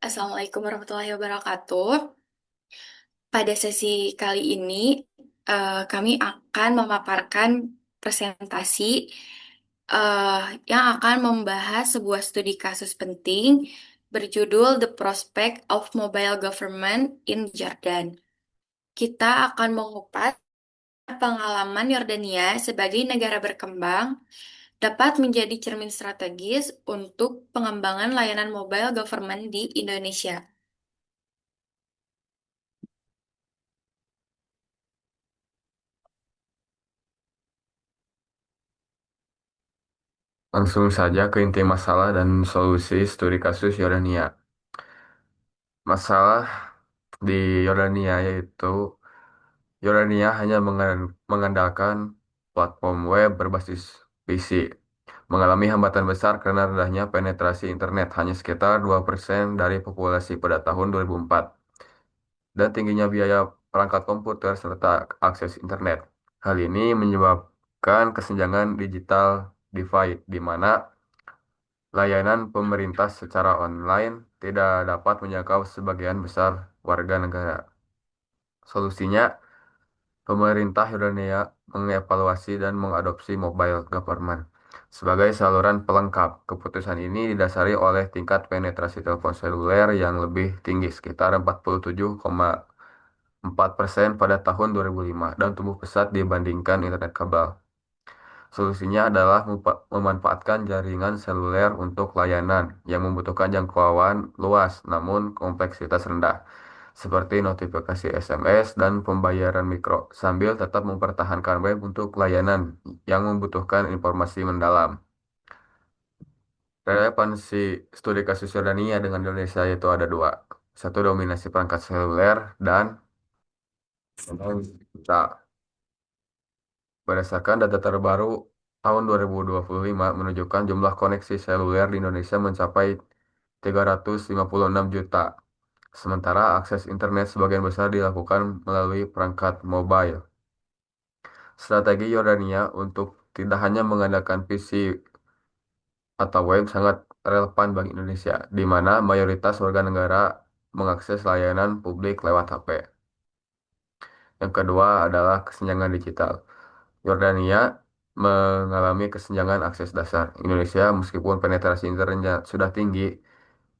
Assalamualaikum warahmatullahi wabarakatuh. Pada sesi kali ini, kami akan memaparkan presentasi yang akan membahas sebuah studi kasus penting berjudul The Prospect of Mobile Government in Jordan. Kita akan mengupas pengalaman Yordania sebagai negara berkembang dapat menjadi cermin strategis untuk pengembangan layanan mobile government di Indonesia. Langsung saja ke inti masalah dan solusi studi kasus Yordania. Masalah di Yordania yaitu Yordania hanya mengandalkan platform web berbasis PC. Mengalami hambatan besar karena rendahnya penetrasi internet, hanya sekitar 2% dari populasi pada tahun 2004, dan tingginya biaya perangkat komputer serta akses internet. Hal ini menyebabkan kesenjangan digital divide, di mana layanan pemerintah secara online tidak dapat menjangkau sebagian besar warga negara. Solusinya, pemerintah Yordania mengevaluasi dan mengadopsi mobile government sebagai saluran pelengkap. Keputusan ini didasari oleh tingkat penetrasi telepon seluler yang lebih tinggi, sekitar 47,4% pada tahun 2005, dan tumbuh pesat dibandingkan internet kabel. Solusinya adalah memanfaatkan jaringan seluler untuk layanan yang membutuhkan jangkauan luas namun kompleksitas rendah, seperti notifikasi SMS dan pembayaran mikro, sambil tetap mempertahankan web untuk layanan yang membutuhkan informasi mendalam. Relevansi studi kasus Yordania dengan Indonesia itu ada dua. Satu, dominasi perangkat seluler, dan kita berdasarkan data terbaru tahun 2025 menunjukkan jumlah koneksi seluler di Indonesia mencapai 356 juta. Sementara akses internet sebagian besar dilakukan melalui perangkat mobile. Strategi Yordania untuk tidak hanya mengandalkan PC atau web sangat relevan bagi Indonesia, di mana mayoritas warga negara mengakses layanan publik lewat HP. Yang kedua adalah kesenjangan digital. Yordania mengalami kesenjangan akses dasar. Indonesia, meskipun penetrasi internetnya sudah tinggi,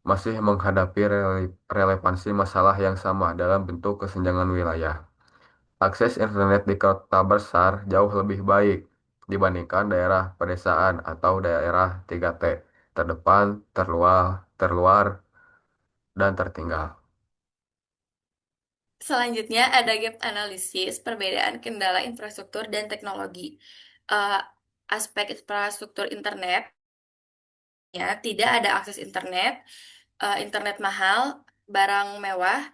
masih menghadapi relevansi masalah yang sama dalam bentuk kesenjangan wilayah. Akses internet di kota besar jauh lebih baik dibandingkan daerah pedesaan atau daerah 3T, terdepan, terluar, dan tertinggal. Selanjutnya ada gap analisis, perbedaan kendala infrastruktur dan teknologi. Eh, Aspek infrastruktur internet, ya, tidak ada akses internet, internet mahal, barang mewah,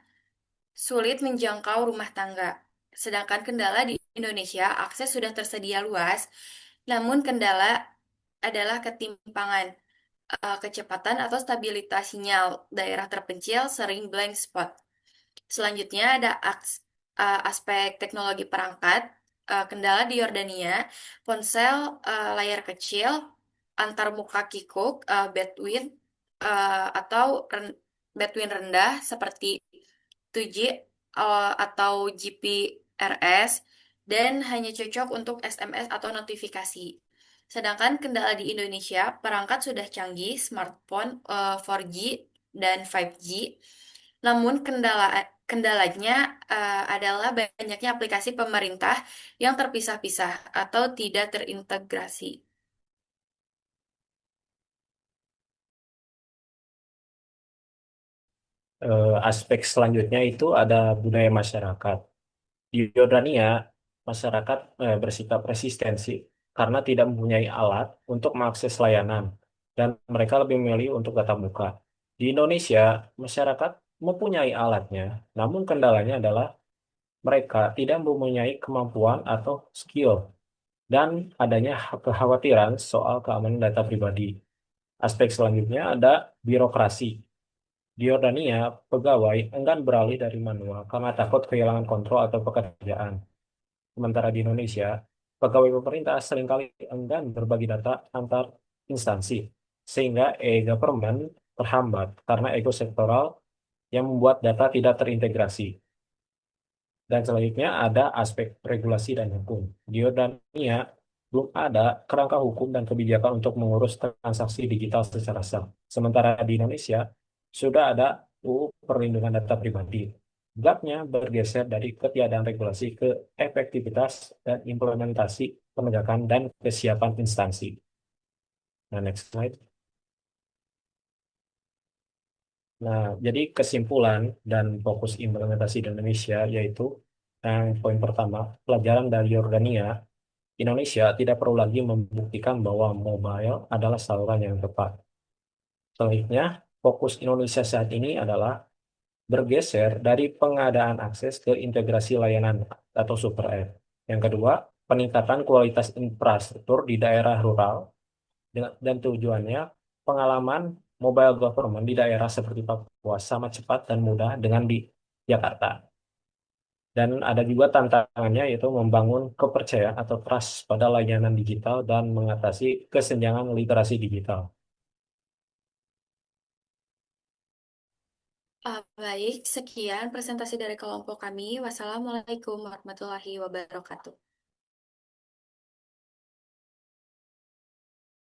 sulit menjangkau rumah tangga. Sedangkan kendala di Indonesia, akses sudah tersedia luas, namun kendala adalah ketimpangan, kecepatan atau stabilitas sinyal. Daerah terpencil sering blank spot. Selanjutnya ada aspek teknologi perangkat. Kendala di Yordania, ponsel layar kecil, antar muka kikuk, bandwidth atau bandwidth rendah seperti 2G atau GPRS dan hanya cocok untuk SMS atau notifikasi. Sedangkan kendala di Indonesia, perangkat sudah canggih, smartphone 4G dan 5G. Namun kendalanya adalah banyaknya aplikasi pemerintah yang terpisah-pisah atau tidak terintegrasi. Aspek selanjutnya itu ada budaya masyarakat. Di Yordania, masyarakat bersikap resistensi karena tidak mempunyai alat untuk mengakses layanan dan mereka lebih memilih untuk tatap muka. Di Indonesia, masyarakat mempunyai alatnya, namun kendalanya adalah mereka tidak mempunyai kemampuan atau skill dan adanya kekhawatiran soal keamanan data pribadi. Aspek selanjutnya ada birokrasi. Di Yordania, pegawai enggan beralih dari manual karena takut kehilangan kontrol atau pekerjaan. Sementara di Indonesia, pegawai pemerintah seringkali enggan berbagi data antar instansi, sehingga e-government terhambat karena ego sektoral yang membuat data tidak terintegrasi. Dan selanjutnya ada aspek regulasi dan hukum. Di Yordania belum ada kerangka hukum dan kebijakan untuk mengurus transaksi digital secara sah. Sementara di Indonesia sudah ada UU Perlindungan Data Pribadi. Gapnya bergeser dari ketiadaan regulasi ke efektivitas dan implementasi penegakan dan kesiapan instansi. Nah, next slide. Nah, jadi kesimpulan dan fokus implementasi di Indonesia yaitu yang poin pertama, pelajaran dari Yordania, Indonesia tidak perlu lagi membuktikan bahwa mobile adalah saluran yang tepat. Selanjutnya, fokus Indonesia saat ini adalah bergeser dari pengadaan akses ke integrasi layanan atau super app. Yang kedua, peningkatan kualitas infrastruktur di daerah rural dan tujuannya pengalaman mobile government di daerah seperti Papua sama cepat dan mudah dengan di Jakarta. Dan ada juga tantangannya yaitu membangun kepercayaan atau trust pada layanan digital dan mengatasi kesenjangan literasi digital. Baik, sekian presentasi dari kelompok kami. Wassalamualaikum warahmatullahi wabarakatuh.